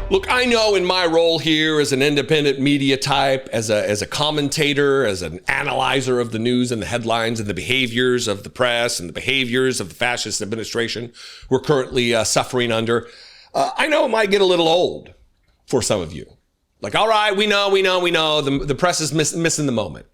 Look, I know in my role here as an independent media type, as a commentator, as an analyzer of the news and the headlines and the behaviors of the press and the behaviors of the fascist administration we're currently suffering under, I know it might get a little old for some of you. Like, all right, we know, the press is missing the moment.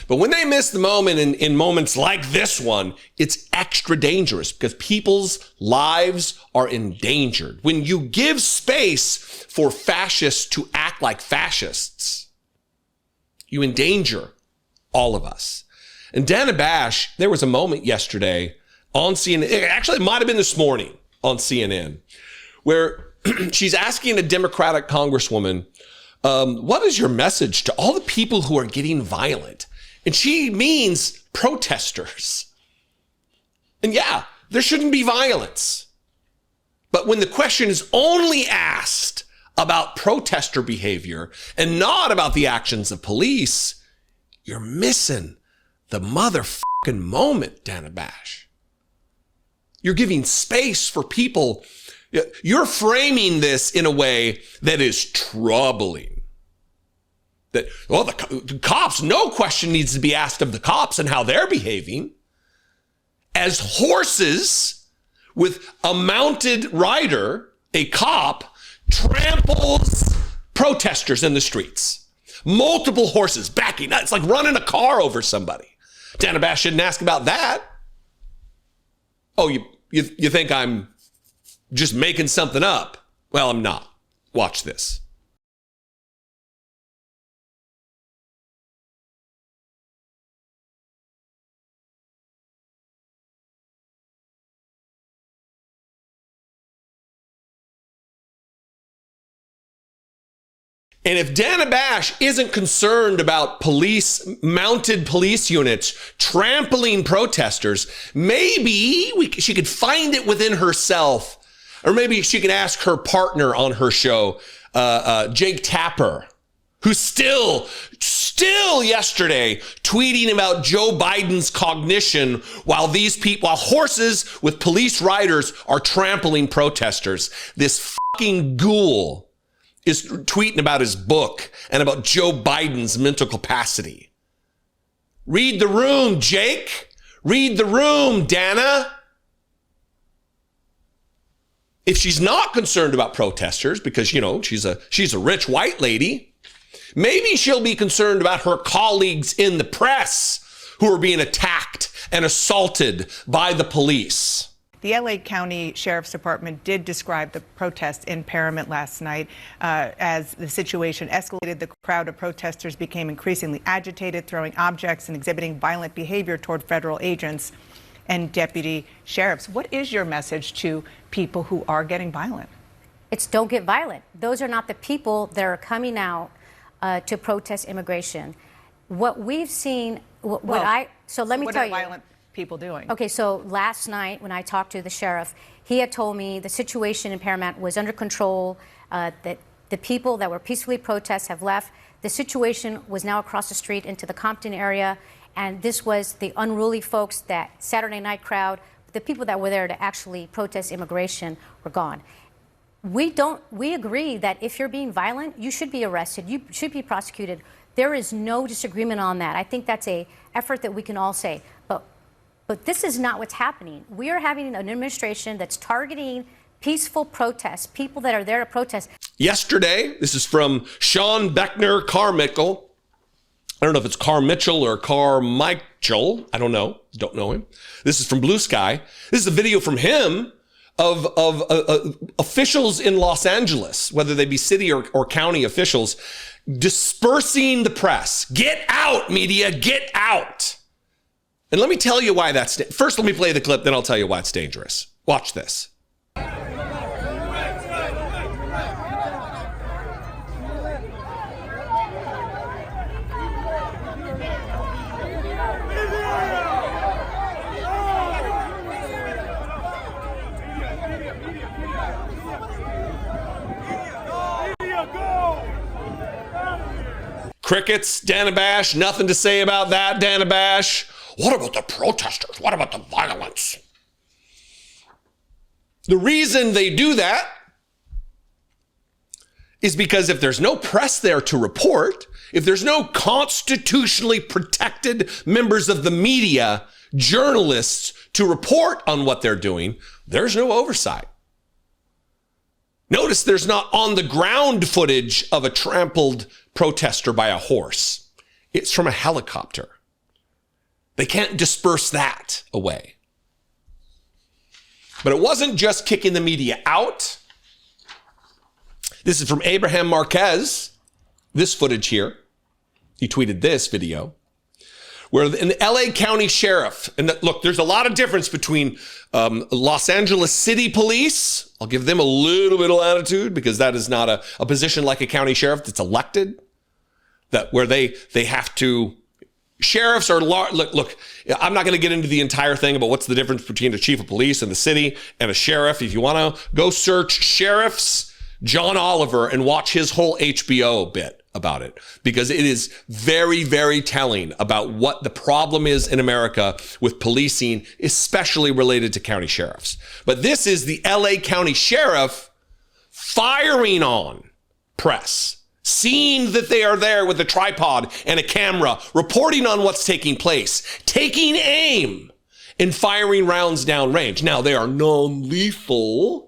But when they miss the moment in moments like this one, it's extra dangerous because people's lives are endangered. When you give space for fascists to act like fascists, you endanger all of us. And Dana Bash, there was a moment yesterday on CNN, actually it might have been this morning on CNN, where she's asking a Democratic Congresswoman, what is your message to all the people who are getting violent? And she means protesters. And yeah, there shouldn't be violence. But when the question is only asked about protester behavior and not about the actions of police, you're missing the motherfucking moment, Dana Bash. You're giving space for people. You're framing this in a way that is troubling. That, well, the cops, no question needs to be asked of the cops and how they're behaving. As horses with a mounted rider, a cop tramples protesters in the streets. Multiple horses backing. It's like running a car over somebody. Dana Bash shouldn't ask about that. Oh, you think I'm just making something up? Well, I'm not. Watch this. And if Dana Bash isn't concerned about mounted police units trampling protesters, maybe she could find it within herself, or maybe she can ask her partner on her show, Jake Tapper, who's still yesterday tweeting about Joe Biden's cognition while horses with police riders are trampling protesters. This fucking ghoul is tweeting about his book and about Joe Biden's mental capacity. Read the room, Jake. Read the room, Dana. If she's not concerned about protesters because, she's a rich white lady, maybe she'll be concerned about her colleagues in the press who are being attacked and assaulted by the police. The LA County Sheriff's Department did describe the protest in Paramount last night as the situation escalated. The crowd of protesters became increasingly agitated, throwing objects and exhibiting violent behavior toward federal agents and deputy sheriffs. What is your message to people who are getting violent? It's don't get violent. Those are not the people that are coming out to protest immigration. What we've seen, let me tell you. What are violent people doing? Okay, so last night when I talked to the sheriff, he had told me the situation in Paramount was under control, that the people that were peacefully protest have left. The situation was now across the street into the Compton area, and this was the unruly folks, that Saturday night crowd. The people that were there to actually protest immigration were gone. We agree that if you're being violent, you should be arrested, you should be prosecuted. There is no disagreement on that. I think that's an effort that we can all say. But this is not what's happening. We are having an administration that's targeting peaceful protests, people that are there to protest. Yesterday, this is from Sean Beckner Carmichael. I don't know if it's Carmichael or Carmichael. I don't know him. This is from Blue Sky. This is a video from him of officials in Los Angeles, whether they be city or county officials, dispersing the press. Get out, media, get out. And let me tell you why that's... First, let me play the clip, then I'll tell you why it's dangerous. Watch this. Crickets, Dana Bash, nothing to say about that, Dana Bash. What about the protesters? What about the violence? The reason they do that is because if there's no press there to report, if there's no constitutionally protected members of the media, journalists to report on what they're doing, there's no oversight. Notice there's not on the ground footage of a trampled protester by a horse. It's from a helicopter. They can't disperse that away. But it wasn't just kicking the media out. This is from Abraham Marquez, this footage here. He tweeted this video, where an LA County sheriff, and look, there's a lot of difference between Los Angeles City Police. I'll give them a little bit of latitude because that is not a position like a county sheriff that's elected, that where they have to, sheriffs are, look, I'm not going to get into the entire thing about what's the difference between a chief of police in the city and a sheriff. If you want to go search sheriffs, John Oliver, and watch his whole HBO bit about it, because it is very, very telling about what the problem is in America with policing, especially related to county sheriffs. But this is the LA County sheriff firing on press, seeing that they are there with a tripod and a camera, reporting on what's taking place, taking aim and firing rounds downrange. Now, they are non-lethal.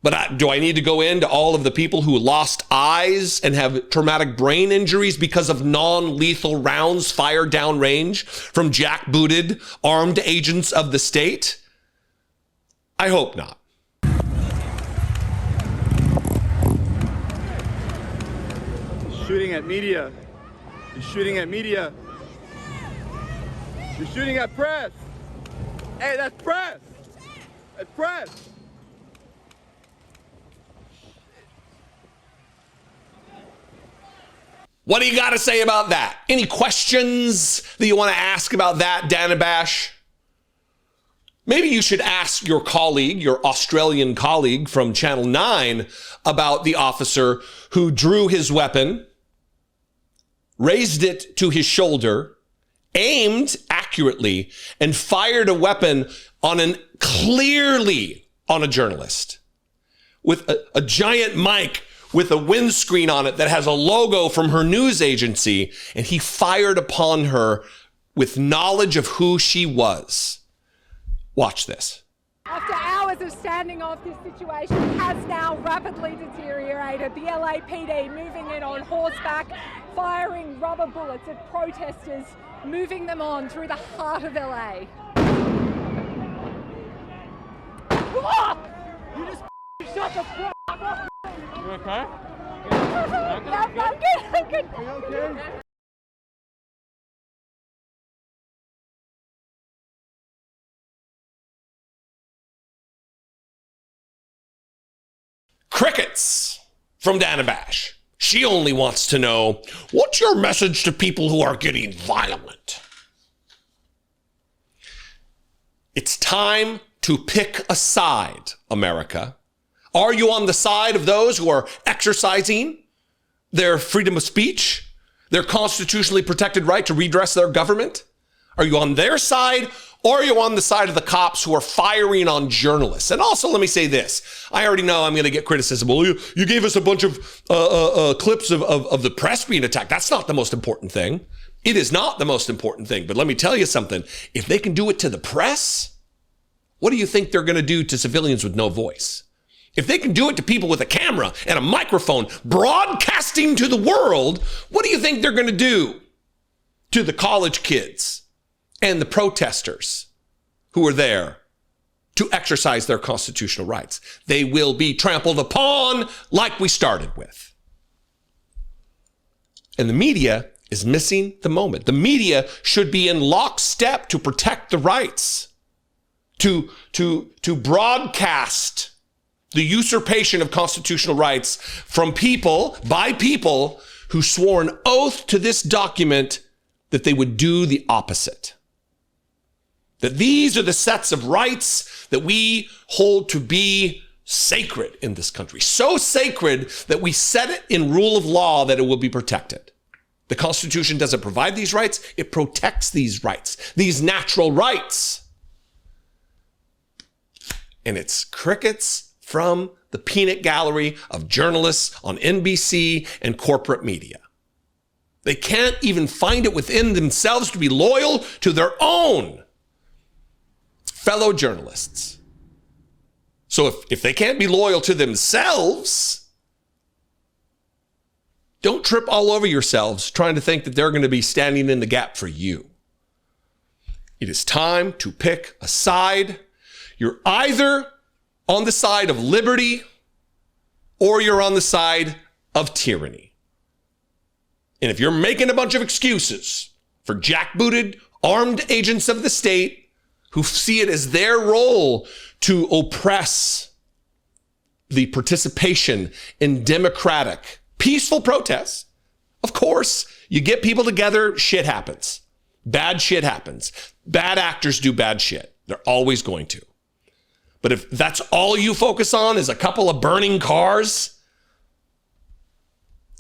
But do I need to go into all of the people who lost eyes and have traumatic brain injuries because of non-lethal rounds fired downrange from jackbooted armed agents of the state? I hope not. Shooting at media. You're shooting at media. You're shooting at press. Hey, that's press. That's press. What do you got to say about that? Any questions that you want to ask about that, Dana Bash? Maybe you should ask your colleague, your Australian colleague from Channel 9, about the officer who drew his weapon, raised it to his shoulder, aimed accurately, and fired a weapon clearly on a journalist with a giant mic with a windscreen on it that has a logo from her news agency, and he fired upon her with knowledge of who she was. Watch this. After hours of standing off, this situation has now rapidly deteriorated. The LAPD moving in on horseback, firing rubber bullets at protesters, moving them on through the heart of LA. Oh! You just shut the fuck up! You okay? I'm good. Are you okay? Crickets from Dana Bash. She only wants to know, what's your message to people who are getting violent? It's time to pick a side, America. Are you on the side of those who are exercising their freedom of speech, their constitutionally protected right to redress their government? Are you on their side, or are you on the side of the cops who are firing on journalists? And also, let me say this. I already know I'm going to get criticism. Well, you gave us a bunch of clips of the press being attacked. That's not the most important thing. It is not the most important thing. But let me tell you something. If they can do it to the press, what do you think they're going to do to civilians with no voice? If they can do it to people with a camera and a microphone broadcasting to the world, what do you think they're going to do to the college kids and the protesters who are there to exercise their constitutional rights? They will be trampled upon like we started with. And the media is missing the moment. The media should be in lockstep to protect the rights, to broadcast the usurpation of constitutional rights from people, by people who swore an oath to this document that they would do the opposite. That these are the sets of rights that we hold to be sacred in this country. So sacred that we set it in rule of law that it will be protected. The Constitution doesn't provide these rights, it protects these rights, these natural rights. And it's crickets from the peanut gallery of journalists on NBC and corporate media. They can't even find it within themselves to be loyal to their own fellow journalists. So if they can't be loyal to themselves, don't trip all over yourselves trying to think that they're going to be standing in the gap for you. It is time to pick a side. You're either on the side of liberty or you're on the side of tyranny. And if you're making a bunch of excuses for jackbooted, armed agents of the state who see it as their role to oppress the participation in democratic, peaceful protests, of course, you get people together, shit happens. Bad shit happens. Bad actors do bad shit. They're always going to. But if that's all you focus on is a couple of burning cars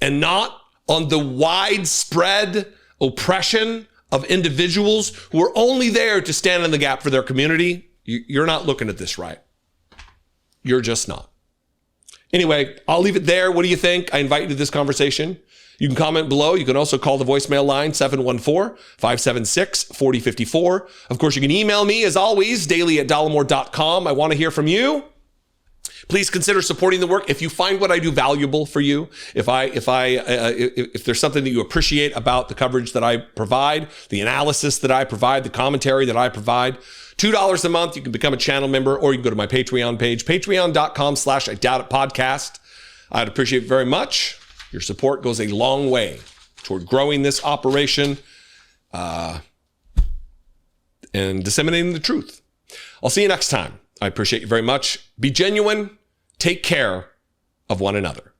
and not on the widespread oppression of individuals who are only there to stand in the gap for their community, you're not looking at this right. You're just not. Anyway, I'll leave it there. What do you think? I invite you to this conversation. You can comment below. You can also call the voicemail line, 714-576-4054. Of course, you can email me, as always, daily@dollemore.com. I want to hear from you. Please consider supporting the work. If you find what I do valuable for you, if there's something that you appreciate about the coverage that I provide, the analysis that I provide, the commentary that I provide, $2 a month, you can become a channel member, or you can go to my Patreon page, patreon.com/IDoubtItPodcast. I'd appreciate it very much. Your support goes a long way toward growing this operation and disseminating the truth. I'll see you next time. I appreciate you very much. Be genuine. Take care of one another.